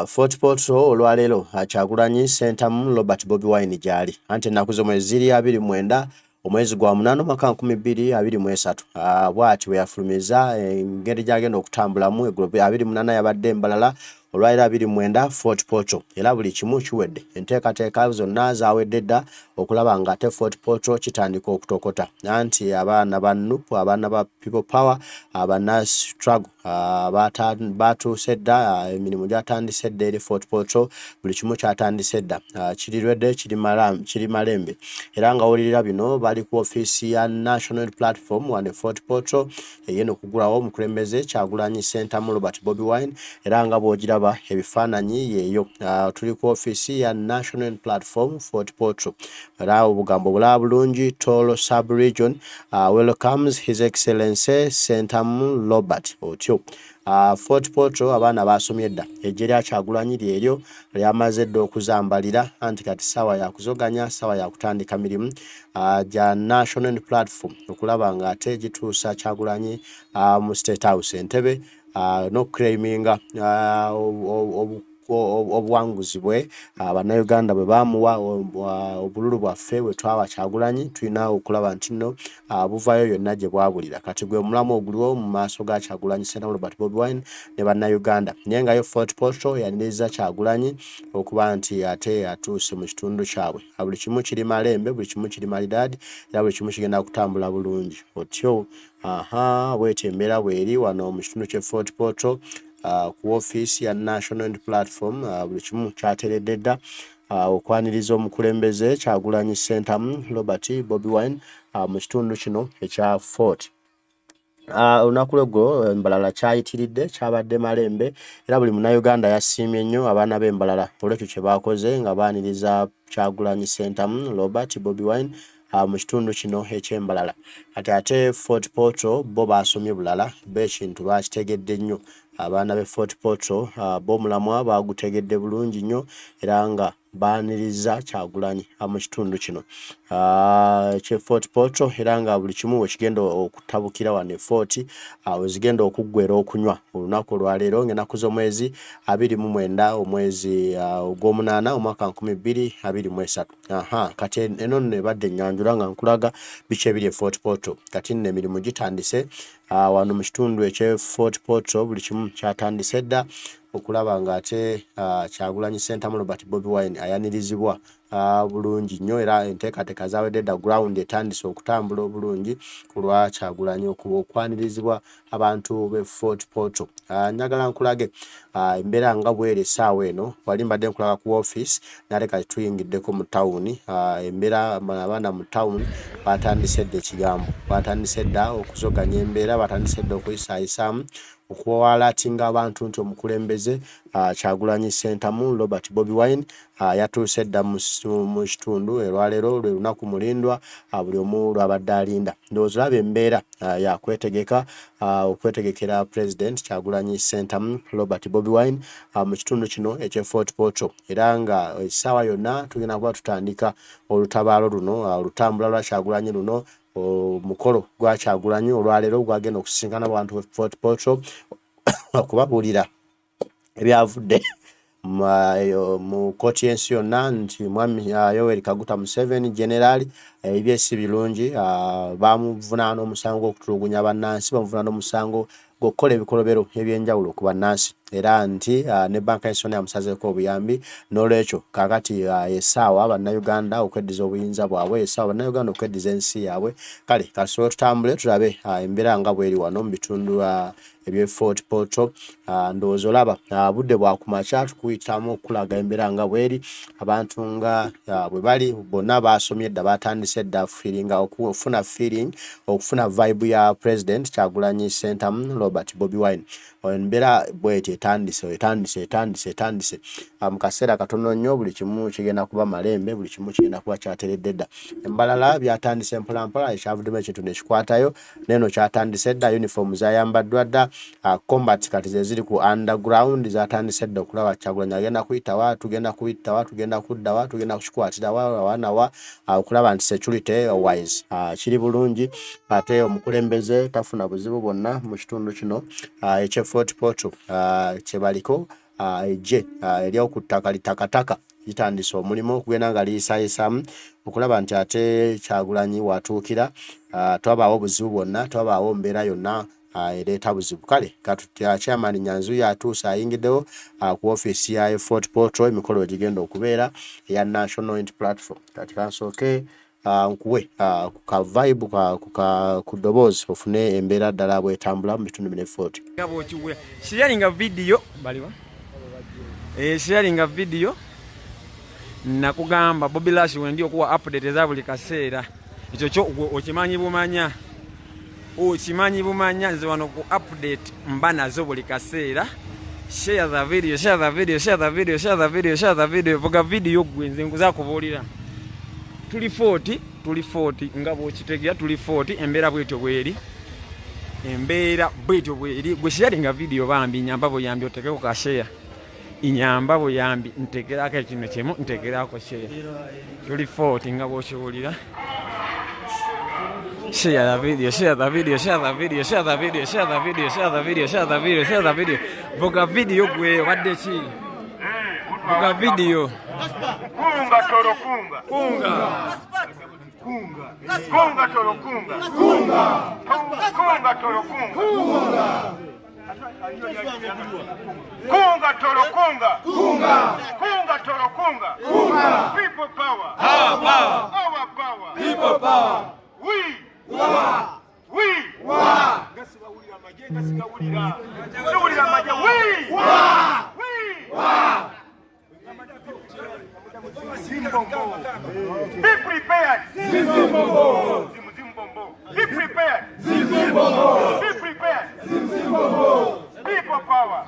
Fort Portal olwaleero Kyagulanyi Ssentamu Robert Bobi Wine gyali anti ennaku z'omwezi ziri 29 omwezi gwa 8 mwaka 2023 bw'ati bwe yafulumiza engeri gy'agenda okutambulamu eggulo 28 yabadde embalala olwaleero 29 Fort Portal era buli kimu kiwedde enteekateeka zonna zaawedde dda okulaba nga ate Fort Portal kitandika okutokota anti abaana ba NUP abaana ba People Power abana struggle batuuse dda emirimu gyatandise dda eri Fort Portal buli kimu kyatandise dda kirirwedde kiri malembe era nga wulirira bino bali ku ofiisi ya National Platform wane Fort Portal eyeno okugulawo omukulembeze Kyagulanyi Ssentamu Robert Bobi Wine era nga bw'ogiraba ebifaananyi yeeyo tuli ku ofiisi ya National Platform Fort Portal era obugambo bulaba bulungi Tolo Sub-Region welcomes His Excellency Ssentamu Robert otyo Fort Portal abaana basomye dda ejje lya Kyagulanyi lyeryo lyamaze dda okuzambalira anti kati ssaawa yakuzoganya ssaawa yakutandika mirimu gya National Platform okulaba nga ate gituusa Kyagulanyi mu State House Entebbe n'okuclaiminga obuwanguzi bwe bannayuganda bwe bamuwa obululu bwaffe bwe twawa Kyagulanyi tulina okulaba nti nno buvayo yonna gye bwabulira kati gwe mulamu oguliwo mu maaso ga Kyagulanyi Ssentamu Robert Bobi Wine ne bannayuganda naye nga yo Fort Portal yaniriza Kyagulanyi okuba nti ate atuuse mu kitundu kyabwe buli kimu kiri malembe buli kimu kiri malidaadi era buli kimu kigenda kutambula bulungi otyo bw'etyo embeera bw'eri wano mu kitundu kye Fort Portal ku ofiisi ya National Platform buli kimu kyateredde dda okwaniriza omukulembeze Kyagulanyi Ssentamu Robert Bobi Wine mu kitundu kino ekya Fort. Olunaku lw'eggulo embalala kyayitiridde kyabadde malembe era buli munnayuganda yasiimye nnyo abaana b'embalala olw'ekyo kye baakoze nga baaniriza Kyagulanyi Ssentamu Robert Bobi Wine mu kitundu kino eky'embalala ate Fort Portal bo baasomye bulala b'ekintu bakitegedde nnyo abaana be Fort Portal bo mulamwa baagutegedde bulungi nnyo era nga baaniriza Kyagulanyi mu kitundu kino kye Fort Portal era nga buli kimu wekigenda okutabukira wano Fort wezigenda okuggwera okunywa olunaku olwaleero ng'ennaku z'omwezi 29 omwezi ogw'omunaana omwaka 2023 kati eno nno ebadde ennyanjula nga nkulaga biki ebiri e Fort Portal kati nno emirimu gitandise wano mu kitundu ekye Fort Portal buli kimu kyatandise dda okulaba nga ate Kyagulanyi Ssentamu Robert Bobi Wine ayanirizibwa bulungi nnyo era enteekateeka zaawedde dda ground etandise okutambula obulungi ku lwa Kyagulanyi okwanirizibwa abantu be Fort Portal. Njagala nkulage embeera nga bw'eri essaawa eno wali mbadde nkulaga ku ofiisi naye kati tuyingiddeko mu tawuni embeera abaana mu tawuni batandise dda ekigambo batandise dda okuzoganya embeera batandise dda okuyisaayisaamu okuwalatinga abantu nti omukulembeze Kyagulanyi Ssentamu Robert Bobi Wine yatuuse dda mu kitundu olwaleero lwe lunaku mulindwa buli omu lwabadde alinda ndowooza olaba embeera yakwetegeka okwetegekera President Kyagulanyi Ssentamu Robert Bobi Wine mu kitundu kino ekye Fort Portal era nga essaawa yonna tugenda kuba tutandika olutabaalo luno olutambula lwa Kyagulanyi luno omukolo gwa Kyagulanyi olwaleero gwagenda okusisinkana abantu be Fort Portal okubabuulira ebyavudde mu kkooti y'ensi yonna nti mwami Yoweri Kaguta Museveni generali ebye si birungi bamuvunaana omusango gw'okutulugunya bannansi bamuvunaana omusango gw'okukola ebikolobero ebyenjawulo ku bannansi era nti ne banka y'ensoma yamusazeeko obuyambi n'olwekyo kaakati essaawa bannayuganda okweddiza obuyinza bwabwe essaawa bannayuganda okweddiza ensi yaabwe kale kasobola tutambule tulabe embeera nga bw'eri wano mu bitundu ebye Fort Portal ndowooza olaba budde bwa kumakya tukuyitamu okulaga embeera nga bw'eri abantu nga bwe bali bonna baasomye dda batandise dda okufuna vibe ya President Kyagulanyi Ssentamu Robert Bobi Wine embeera bw'eti etandise mu kaseera katono nnyo buli kimu kigenda kuba malembe buli kimu kigenda kuba kyateredde dda embalala byatandise mpolampola ekyavuddemu ekintu nekikwatayo neno kyatandise dda uniform zayambaddwa dda combat kati ze ziri ku underground zatandise dda okulaba Kyagulanyi agenda kuyitawa tugenda kuyitawa tugenda kuddawa tugenda kukikwatirawa awanawa okulaba nti security wise kiri bulungi ate omukulembeze tafuna buzibu bwonna mu kitundu kino ekye Fort Portal kye baliko ejje eryo ku ttaka litakataka litandise omulimu okugenda nga liyisayisamu okulaba nti ate Kyagulanyi watuukira twabaawo obuzibu bwonna twabaawo mbeera yonna ereeta buzibu kale chairman Nyanzu yatuuse ayingiddewo ku ofiisi ya Fort Portal emikolo gigenda okubeera eya National Unity Platform kati kansooke nkuwe ku vibe ku ddoboozi ofune embeera ddala bwetambula mu bitundu bino Fort sharinga video baliwa sharinga video nakugamba Bobi Lash wendi okuwa update za buli kaseera ekyo kyo okimanyi bumanya nze wano ku update mba nazo buli kaseera. Share the video vuga video gwe nze nkuza kubuulira tuli 40 nga bw'okitegera tuli 40 embeera bwetyo bweri gwe sharinga video bambi nyamba boyambi otekeko ka share inyamba boyambi ntekerako ekintu kimu ntekerako share tuli 40 nga bw'okibuulira. Share the video. Vuga video gwe wadde ki? Vuga video. Kunga toro kunga. Kunga toro kunga. Kunga toro kunga. Kunga toro kunga. Kunga toro kunga. People power. Our power. People power. We. Be prepared. Be prepared. People power.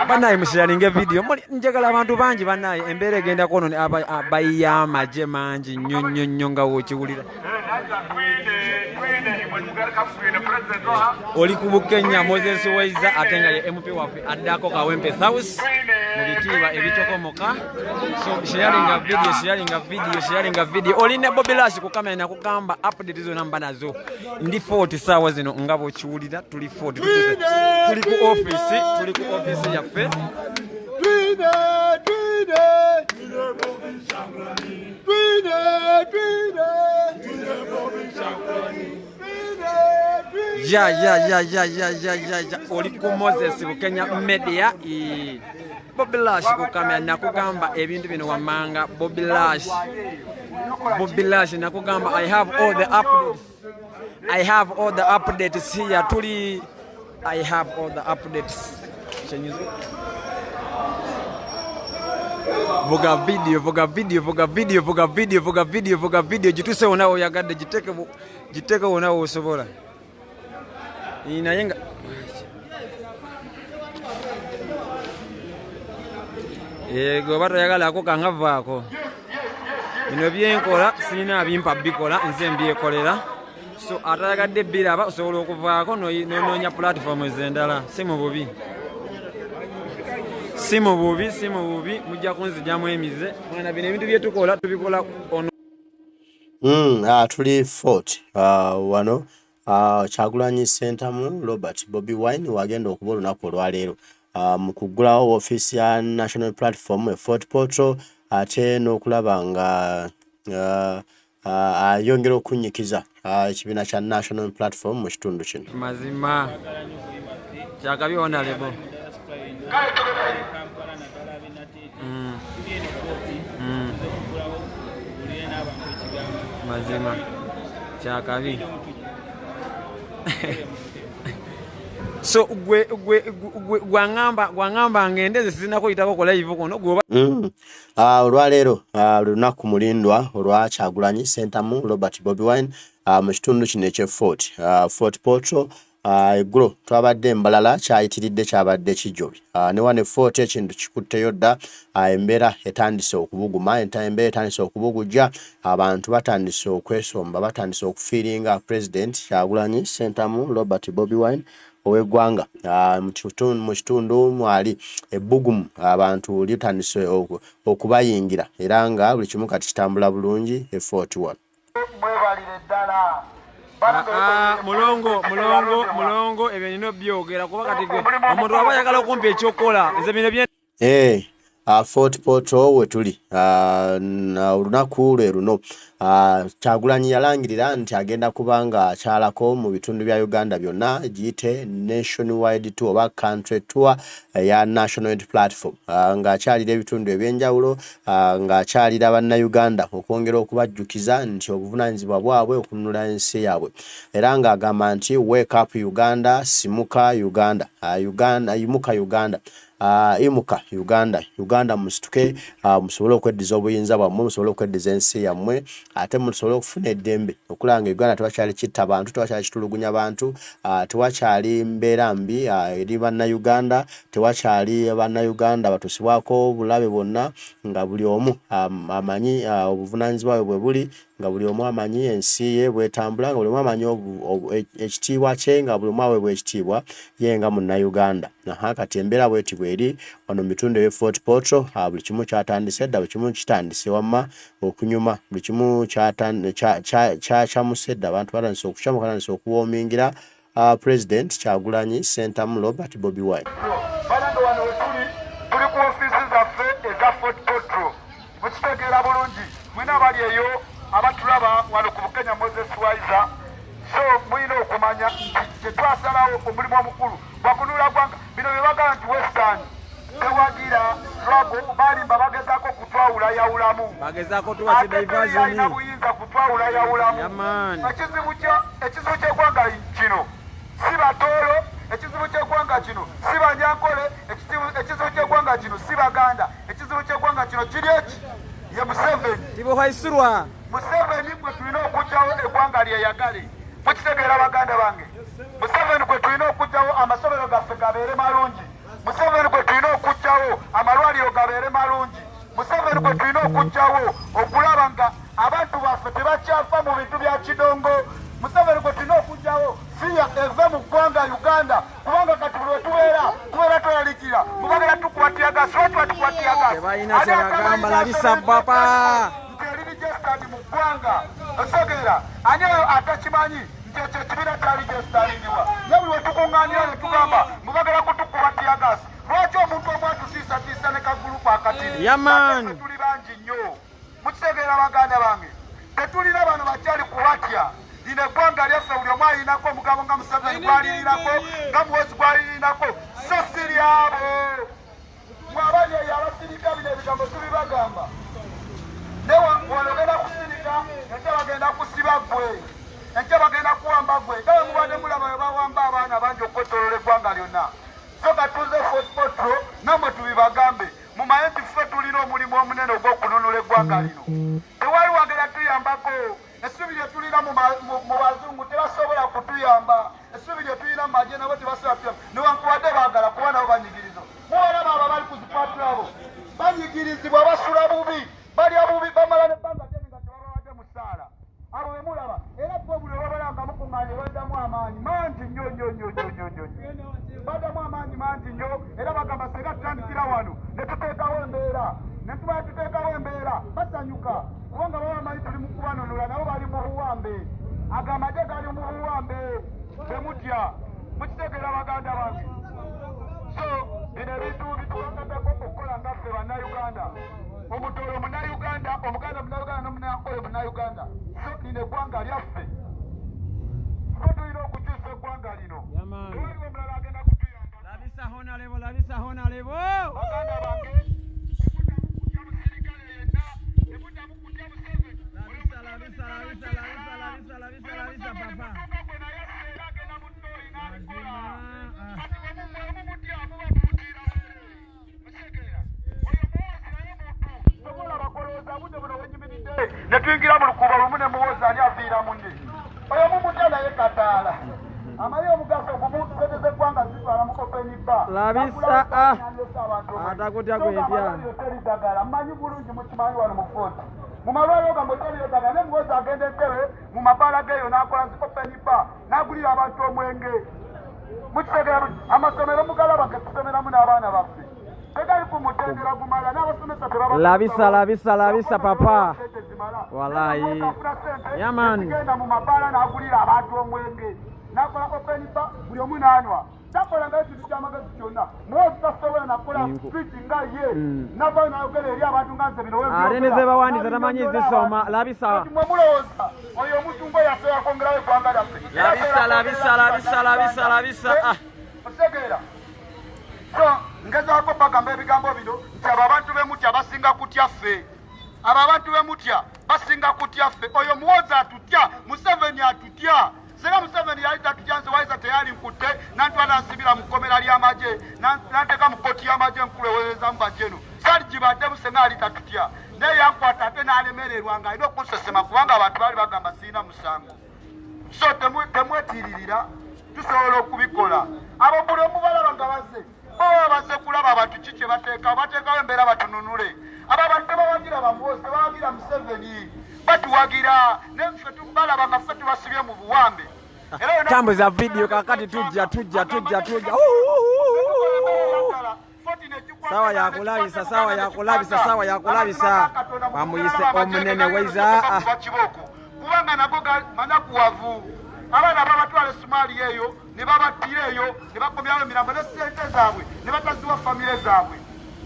Banaye musharinga video njagala abantu bangi banaye embeera egenda kono abayya amaje mangi nnyo nga wokiwulira oli ku Bukenya Moses Waiza ate nga ye MP waffe addako Kawempe House mu bitiibwa ebitokomoka. So sharinga video olina Bobi Lash ku kamera nakugamba update zonna mba nazo ndi 40 saawa zino nga bw'okiwulira tuli 40 tuli ku office yaffe ya oli ku Moses Bukenya media Bobi Lash ku kamera nakugamba ebintu bino wamanga Bobi Lash nakugamba I have all the updates here tuli I have all the updates. Vuga video jituse onao yagadde jiteke onao osobola inayenga yego bato yagala ako kangavaako bino byenkola sina bimpa bikola nze mbyekolera. So atayagadde biraba osobola okuvaako n'onoonya platform ez'endala si mu bubi mujja kunzijamu emize mwana bino ebintu byetukola tubikola ono tuli Fort wano Kyagulanyi Ssentamu Robert Bobi Wine wagenda okuba olunaku olwaleero mu kuggulawo ofiisi ya National Platform Fort Portal ate n'okulaba nga ayongera okunyikiza ekibiina kya National Platform mu kitundu kino. Mazima kyakabi honorable mazima kyakabi so gwangamba ngende zisinako yitako kola hivyo kono goba olwaleero lunaku mulindwa olwa Kyagulanyi Ssentamu Robert Bobi Wine mu kitundu kino ekye Fort Portal eggulo twabadde mbalala kyayitiridde kyabadde kijobi ne wane Fort ekintu kikutteyo dda embeera etandise okubuguma embeera etandise okubugujja abantu batandise okwesomba batandise okufiiringa President Kyagulanyi Ssentamu Robert Bobi Wine ow'eggwanga mu kitundu mwali ebbugumu abantu litandise okubayingira era nga buli kimu kati kitambula bulungi Fort 1 mwebalire ddala mulongo ebyo nino byogera kuba kati omuntu aba ayagala okumpa ekyokola nze bino bye Fort Portal we tuli olunaku lwe luno Kyagulanyi yalangirira nti agenda kubanga akyalako mu bitundu bya Uganda byonna giyite nationwide tour oba country tour ya National Unity Platform ng'akyalira ebitundu ebyenjawulo ng'akyalira bannayuganda okwongera okubajjukiza nti obuvunaanyizibwa bwabwe okununula ensi yaabwe era ng'agamba nti wake up Uganda, simuka Uganda, yimuka Uganda. Imuka Uganda musituke musobole okweddiza obuyinza bwammwe musobole okweddiza ensi yammwe ate musobole okufuna eddembe okulanga Uganda tewakyali kitta bantu tewakyali kitulugunya bantu tewakyali mbeera mbi eri bannayuganda tewakyali bannayuganda batusibwako obulabe bwonna nga buli omu amanyi obuvunaanyizibwa bwe buli nga buli omu amanyi ensi ye bwetambula nga buli omu amanyi ekitiibwa kye nga buli omu aweebwa ekitiibwa ye nga munnayuganda kati embeera bweti bweri wano mu bitundu ebya Fort Portal buli kimu kyatandise dda buli kimu kitandise wamma okunyuma buli kimu kyamuse dda abantu batandise okucamuka batandise okuwoomingira President Kyagulanyi Ssentamu Robert Bobi Wine. Balando wano wetuli tuli ku ofiisi zaffe eza Fort Portal mukitegeera bulungi mwina abali eyo abatulaba wano ku Bukenya Moses Waiza so mwina okumanya nti tetwasalawo omulimu omukulu gwakunula gwanga bino bye bagala nti Western tewagira lwago balimba bagezaako kutwawula yawulamu alina buyinza kutwawula yawulamu ekizibu ky'eggwanga kino si batoolo ekizibu ky'eggwanga kino si banyankole ekizibu ky'eggwanga kino si baganda ekizibu ky'eggwanga kino kiri eki ye Museveni gwe tulina okugyawo eggwanga lyeyagale mukitegeera baganda bange Museveni gwe tulina okugyawo amasomero gaffe gabeere malungi Museveni gwe tulina okugyawo amalwaliro gabeere malungi Museveni gwe tulina okugyawo okulaba nga abantu baffe tebakyafa mu bintu bya kidongo Museveni gwe tulina okugyawo fiya eve mu ggwanga Uganda kubanga kati buli tubeera twelalikira mubagala tukwatiyagasi lwaki batukwatiyagasi tebalina kyebagamba labisa papa registered mu ggwanga osogeera ani oyo atakimanyi nti ekyo ekibiina kya registeringibwa naye buli wetukuŋŋaanira ne tugamba mubagala kutukuba tiyagasi lwaki omuntu omu atusiisatiisa ne kagulupu akatini tuli bangi nnyo mukitegeera baganda bange tetulina bano bakyali kubatya lino eggwanga lyaffe buli omu alinako omugabo nga Museveni gwalirinako nga Muhoozi gwalirinako so siryabo mwabali eyo abasirika bino ebigambo tubibagamba walogenda kusirika ente bagenda kusiba gwe ente bagenda kuwamba gwe gawe mubadde mulaba we bawamba abaana bangi okukotolola eggwanga lyonna so katuze Fort Portal nammwe tubibagambe mumaye nti ffe tulina omulimu omunene ogw'okununula eggwanga lino tewali wagera tuyambako essubi lye tulina mu bazungu tebasobola kutuyamba essubi lye tulina mu magye nabo tebasobola kutuyamba newankubadde baagala kuba nabo banyigirizo mubalaba abo bali ku zipatulabo banyigirizibwa basula bubi balya bubi bamala nebbanga ddene nga tebabawadde musaala abo be mulaba era gwe buli olwabalanga mukuŋŋaanye baddamu amaanyi mangi nnyo baddamu amaanyi mangi nnyo era bagamba singa tutandikira wano ne tuteekawo embeera ne tumala tuteekawo embeera basanyuka kubanga baba bamanyi tuli mu kubanunula nabo bali mu buwambe agamagye gali mu buwambe temutya mukitegeera baganda bange so bino ebintu bituwangatako okukola ngaffe bannayuganda omutolo munnayuganda omuganda munnayuganda n'omunyankole munnayuganda so lino eggwanga lyaffe so tulina okukyusa eggwanga lino tewaliwo omulala agenda kutuyamba labisa honalebo baganda bange ebudamukutya musirikale yenna ebudamukutya Museveni labisa papa gwe naye seera agenda mu ttooyi n'alikola kati wemumutya mubamuutira musegeera oyo muwoozi naye muntu sobola bakolooza budde buno wenyimiridde ne tuyingira mu lukuba lumu ne muwoozi ani aviira munne oyo mumutya naye kataala amaye omugaso gumutegeze eggwanga zitwala mukopeniba labisa atakutya gwetya teriddagala mmanyi bulungi mukimanyi wano mu footi mu malwaliro gamwe teriddagala ne muwoozi agenda Entebbe mu mabaala geeyo n'akola zikopeniba n'agulira abantu omwenge mukitegeera amasomero mugalaba ge tusomeramu n'abaana baffe tegali kumutendera gumala n'abasomesa labisa papa Wallahi. Yeah, man. Genda mu mabala n'agulira abantu omwenge. Nakola open bar buli omu n'anywa. Takola ng'ekintu ky'amagezi kyonna. Mwozi tasobola nakola street nga ye. Nava n'ayogera eri abantu nga nze bino webyogera. Ate ne ze bawandiza tamanyi zisoma. Labisa. Mwe mulowooza oyo omutungo yaffe yakongerayo eggwanga lyaffe. Labisa. Otegeera. So ngezaako bagamba ebigambo bino nti abo abantu b'emutya basinga kutya ffe. Abo abantu b'emutya basinga kutya ffe. Oyo muwozi atutya, Museveni atutya. Sera Museveni yali tatutya nze waiza teyali nkutte nantwala nsibira mu kkomera ly'amagye nanteeka mu kkooti y'amagye nkulu eweereza mu bajeno. Saligibadde Musenga ali tatutya. Naye yankwata ate n'alemererwa ng'alina okunsesema kubanga abantu baali bagamba sirina musango. So temwetiiririra tusobola okubikola. Abo buli omu balaba nga bazze. Baze kulaba abantu ki kye bateekawo embeera batununule. Abo abantu tebawagira bamuwozi tebawagira Museveni. Batuwagira neffe tubalaba nga ffe tubasibye mu buwambe. Tambuza video kakati tujja. Sawa yakulabisa. Bamuyise omunene weiza. Kubanga nabo manya kuwavu. Abaana babatwala Somaali eyo ne babattira eyo ne bakomyawo emirambo ne ssente zaabwe ne bataziwa famire zaabwe.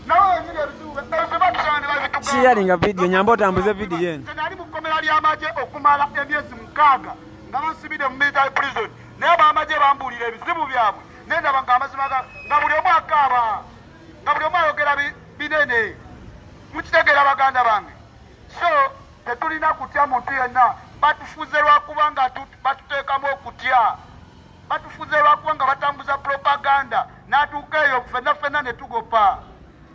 Nawe nyiri ebizibu tebatusaba ne babituga. Sharinga video nyamba otambuze video yenu. Nali mu kkomera ly'amagye okumala emyezi 6 nga bansibidde mu military prison. Naye b'amagye bambuulira ebizibu byabwe. Ne ndaba ng'amazima nga buli omu akaaba. Nga buli omu ayogera binene. Mukitegeera baganda bange. So tetulina kutya muntu yenna. Batufuze lwakuba nga batuteekamu okutya. Batufuze lwakuba nga batambuza propaganda n'atuuka eyo ffenna ne tugopa.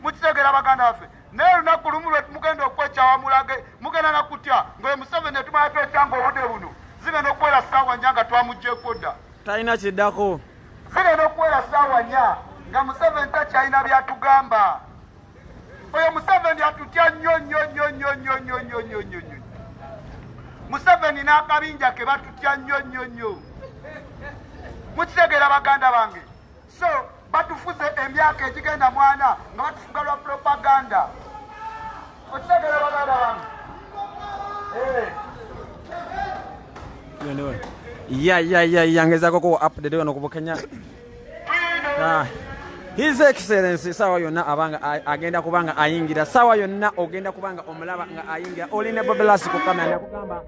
Mukitegeera baganda baffe. Naye olunaku lumu lwe mugenda okwekyawa mulage mugenda nakutya ng'oyo Museveni ne tumala twekya ng'obudde buno zigenda okuwera ssaawa nnya nga twamuggyeko dda. Talina kiddako. Zigenda okuwera ssaawa nnya nga Museveni takyalina byatugamba. Oyo Museveni atutya nnyo. Museveni n'akabinja ke batutya nnyo. Mukitegeera baganda bange. So batufuze emyaka egigenda mwana nga batufuga lwa propaganda. Mukitegeera baganda bange. Ngezako ko update wano ku Kenya. His Excellency sawa yonna abanga agenda kubanga ayingira sawa yonna ogenda kubanga omulaba nga ayingira oline Bobi ku kamera nakugamba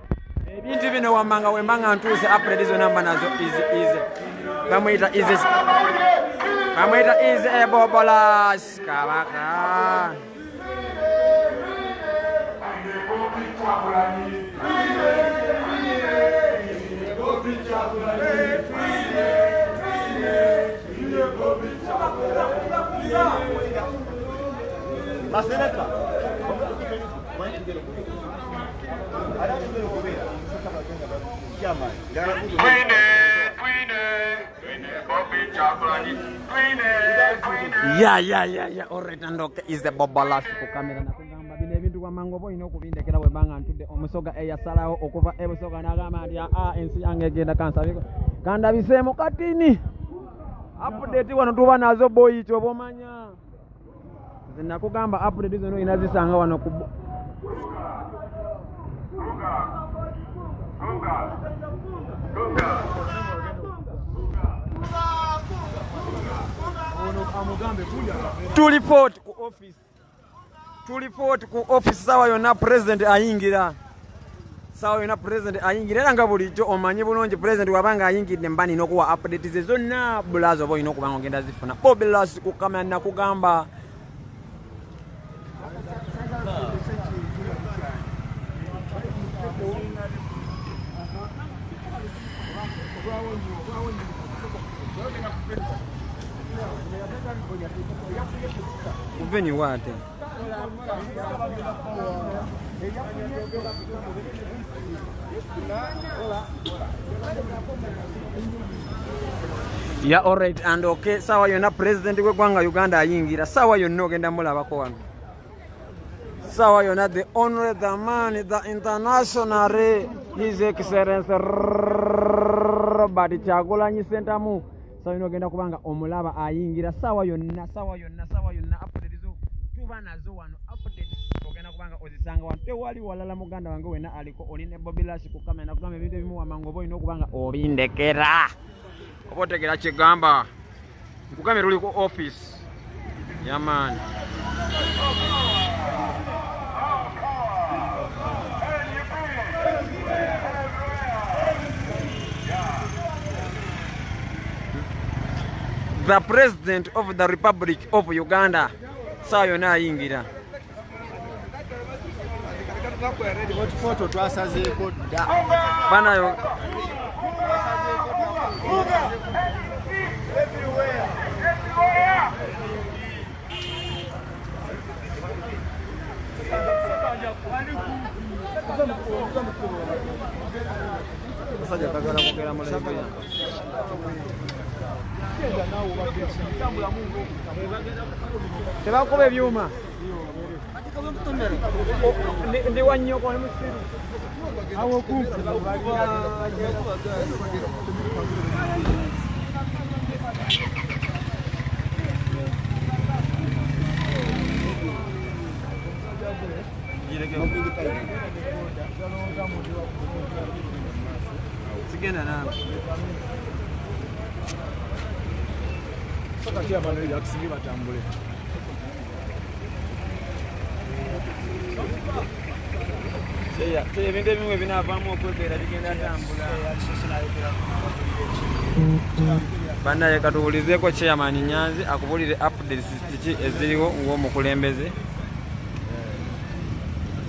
ebintu bino wamanga wembanga ntuuse update zo namba nazo easy bamwita easy Bobolas kabaka Maseneta. Yeah. Alright, and is the Bobolas ku kamera nakugamba bino ebintu kwa mango boy no kubindekera bwe banga ntudde omusoga eyasalawo okuva ebusoga nagamba nti ensi yange egenda kansabiko kanda bisemo katini update wano tuba nazo boy kyo bomanya nakugamba update zino inazisanga wano ku tulipoti ku office sawa yonna president ayingira era nga bulijjo omanyi bulungi president wabanga ayingidde mbani n'okuwa update ze zonna bulazo oba olina okubanga ogenda zifuna Bobi ku kamera nakugamba Uveni wate Yeah, alright, and okay, sawa yonna president w'eggwanga Uganda ayingira sawa yonna ogenda mulabako wano sawa yonna the honor the man the international his excellency Robert Kyagulanyi Ssentamu sawa yonna ogenda kubanga omulaba ayingira sawa yonna update zo tuba nazo wano update ogenda okubanga ozisanga wano tewali walala muganda wange wena aliko oline Bobi ku kamera nakugamba ebintu ebimu wamangu oba olina okubanga obindekera oba otegera kigamba nkugambe tuli ku office yaman the President of the Republic of Uganda saa yona ayingira foto twasazeeko dda banayo tebakuba ebyuma ndi wanyoko awo kumpi sigenda nawe Sokati abantu yakusinga batambule. ebintu ebimu ebinaavaamu okwegera bigenda tambula bannaye katuwulizeeko chairman Nyanzi akubulire updates kiki eziriwo ng'omukulembeze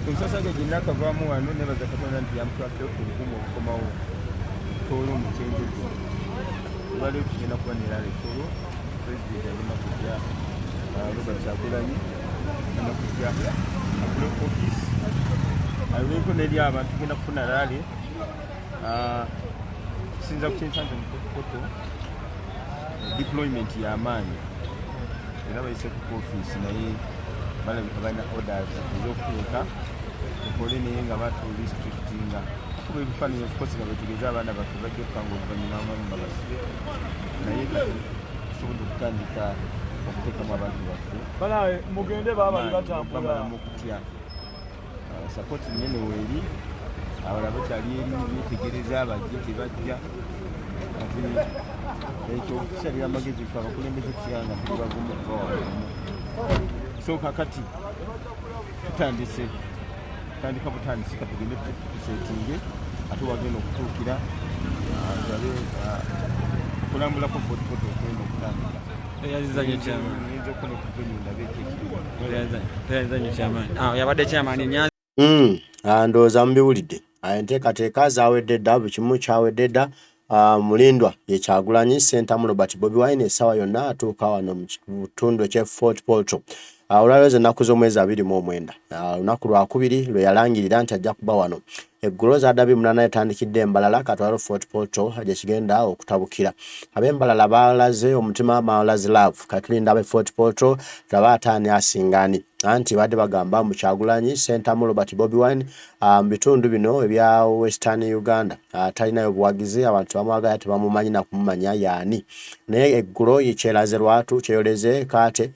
Kusasage gina kavaamu wano nebaza Katonda nti yamutwadde olukumu okukomawo tolo mukyenge bali okugenda kuba nerala ekolo president alina kujja Robert Kyagulanyi alina kujja akule office aliko neri abantu tugenda kufuna rali okusinza ku kyensanze mu foto deployment y'amaanyi era bayise ku office naye balabika balina orders ez'okuteeka okole naye nga batulistrictinga kuba ebifaananyi okukosi nga betegeeza abaana baffe bajja okukanga oluvannyuma abamu babasibe naye kati tusobodde okutandika okuteekamu abantu baffe banawe mugende baabali batambula mu kutya sapoti nnene weeri abalala bakyali eri betegereza abajja tebajja kati ekyo okusalira amagezi fe abakulembeze tuyanga tuli bagumu okuba wagumu so kakati tutandise tutandika butandisi katugende tusetinge ate wagenda okutuukira zabe kulambulako fotofoto okwenda okutandika yabadde chairman Nyanzi ndowooza mubiwulidde enteekateeka zaawedde dda buli kimu kyawedde dda mulindwa ye Kyagulanyi Ssentamu Robert Bobi Wine essaawa yonna atuuka wano mu kitundu ekye Fort Portal olwaleero ennaku z'omwezi 29 olunaku lwakubiri lwe yalangirira nti ajja kuba wano eggulo za ddabi munana yatandikidde embalala katwalo Fort Portal gye kigenda okutabukira ab'embalala baalaze omutima Malazi Love katulinda abe Fort Portal tulaba ataani asingaani anti badde bagamba mu Kyagulanyi Ssentamu Robert Bobi Wine mu bitundu bino ebya Western Uganda talinayo buwagizi abantu bamwagala tebamumanyi na kumumanya yaani naye eggulo yekyeraze lwatu kyeyoleze kate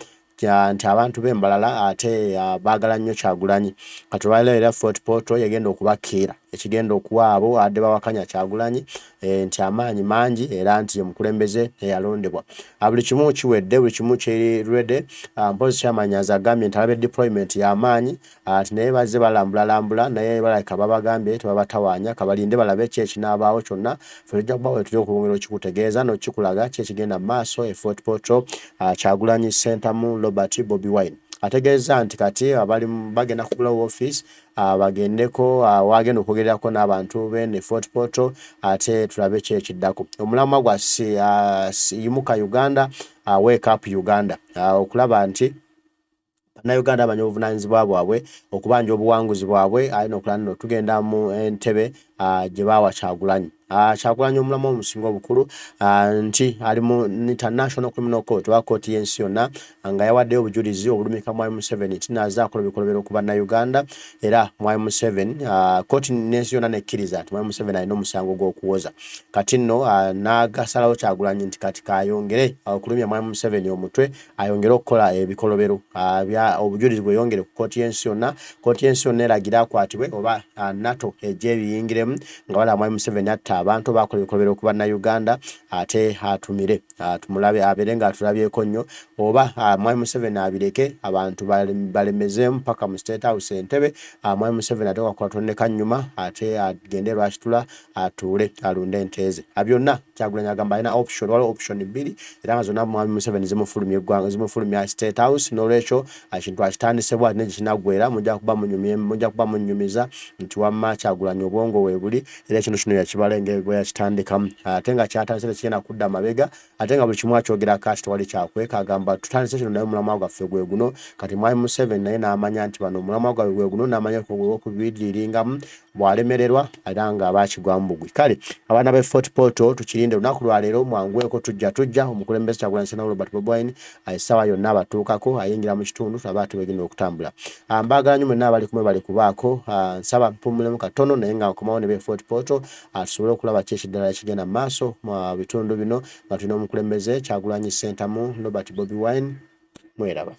nti abantu b'embalala ate baagala nnyo Kyagulanyi katulwaliro era Fort Portal yagenda okubakiira ekigenda okuwa abo adde bawakanya Kyagulanyi nti amaanyi mangi era nti omukulembeze eyalondebwa buli kimu kiwedde buli kimu kiridde mpozi kyamanyaza agambye nti alabe deployment y'amaanyi ati naye bazze balambulalambula naye balabika babagambye tebabatawaanya kabalinde balabe ki ekinaabaawo kyonna ffe tujja kubawo tujja okulongera okikutegeeza n'okikulaga ki ekigenda mu maaso e Fort Portal Kyagulanyi Ssentamu Robert Bobi Wine ategeeza nti kati abali bagenda kubulawo office bagendeko wagenda okwogererako n'abantu bene Fort Portal ate tulabe ki ekiddako omulamwa gwa yimuka Uganda wake up Uganda okulaba nti Bannayuganda abanya obuvunaanyizibwa bwabwe okubanja obuwanguzi bwabwe alina okulaba nno tugenda mu entebe gye baawa Kyagulanyi Kyagulanyi omulamu omusinga obukulu nti ali mu International Criminal Court wa kooti y'ensi yonna nga yawaddeyo obujulizi obulumika Mwai Museveni tinazaakola bikolobero ku bannayuganda era Mwai Museveni kooti n'ensi yonna nekkiriza nti Mwai Museveni alina omusango gw'okuwoza kati nno n'agasalawo Kyagulanyi nti kati kayongere okulumya Mwai Museveni omutwe ayongere okukola ebikolobero obujulizi bweyongere ku kooti y'ensi yonna eragira akwatibwe oba NATO ejje ebiyingiremu nga wala Mwai Museveni atta abantu bakola ebikolobero ku bannayuganda ate atumire tumulabe abeere nga atulabyeko nnyo oba Mwai Museveni abireke abantu balemezeemu paka mu State House Entebbe Mwai Museveni ate wakola tondeka nnyuma ate agende lwakitula atuule alunde enteze byonna Kyagulanyi agamba alina waliwo option bbiri era nga zonna Mwai Museveni zimufulumya State House n'olwekyo ekintu akitandisebwa ate nekinaggwera mujja kuba munyumiza nti wamma Kyagulanyi obwongo weebuli era ekintu kino yakibala engeri bwe yakitandikamu ate nga kyatandise tekigenda kudda mabega ate nga buli kimu akyogerako kati tewali kyakweka agamba tutandise kino naye omulamwa gwaffe gwe guno kati Mwai Museveni naye n'amanya nti bano omulamwa gwaffe gwe guno n'amanya okubiddiringamu bw'alemererwa era nga bakigwamu bugwi kale abaana be Fort Portal tukirinde lunaku lwaleero mwangweko tujja omukulembeze Kyagulanyi Ssentamu Robert Bobi Wine essaawa yonna abatuukako ayingira mu kitundu taba ate begenda okutambula mbaagala nnyo mwenna abali kumwe bali kubaako nsaba mpumulemu katono naye nga nkomawo ne be Fort Portal tusobole okulaba ki ekiddala ekigenda mu maaso mu bitundu bino nga tulina omukulembeze Kyagulanyi Ssentamu Robert Bobi Wine mweraba